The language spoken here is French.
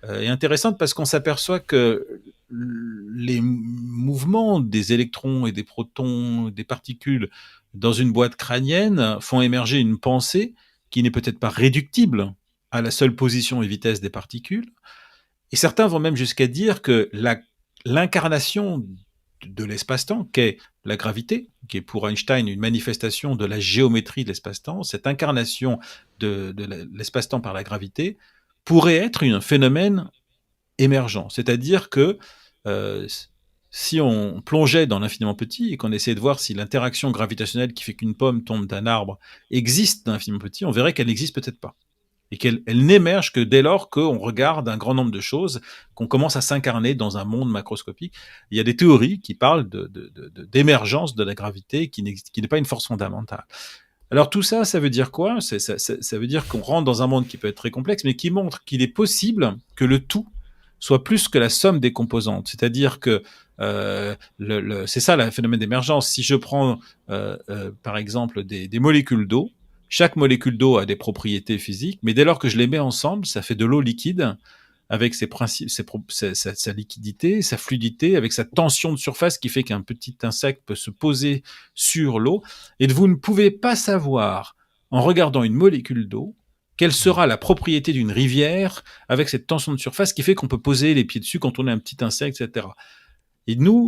est intéressante parce qu'on s'aperçoit que les mouvements des électrons et des protons, des particules dans une boîte crânienne font émerger une pensée qui n'est peut-être pas réductible à la seule position et vitesse des particules. Et certains vont même jusqu'à dire que l'incarnation de l'espace-temps, qu'est la gravité, qui est pour Einstein une manifestation de la géométrie de l'espace-temps, cette incarnation de l'espace-temps par la gravité, pourrait être un phénomène émergent. C'est-à-dire que euh, si on plongeait dans l'infiniment petit et qu'on essayait de voir si l'interaction gravitationnelle qui fait qu'une pomme tombe d'un arbre existe dans l'infiniment petit, on verrait qu'elle n'existe peut-être pas. Et qu'elle n'émerge que dès lors qu'on regarde un grand nombre de choses, qu'on commence à s'incarner dans un monde macroscopique. Il y a des théories qui parlent d'émergence de la gravité qui n'est pas une force fondamentale. Alors tout ça, ça veut dire quoi? Ça veut dire qu'on rentre dans un monde qui peut être très complexe, mais qui montre qu'il est possible que le tout soit plus que la somme des composantes. C'est-à-dire que c'est ça le phénomène d'émergence. Si je prends par exemple des molécules d'eau, chaque molécule d'eau a des propriétés physiques, mais dès lors que je les mets ensemble, ça fait de l'eau liquide avec ses principes, sa liquidité, sa fluidité, avec sa tension de surface qui fait qu'un petit insecte peut se poser sur l'eau. Et vous ne pouvez pas savoir, en regardant une molécule d'eau, quelle sera la propriété d'une rivière avec cette tension de surface qui fait qu'on peut poser les pieds dessus quand on est un petit insecte, etc. Et nous,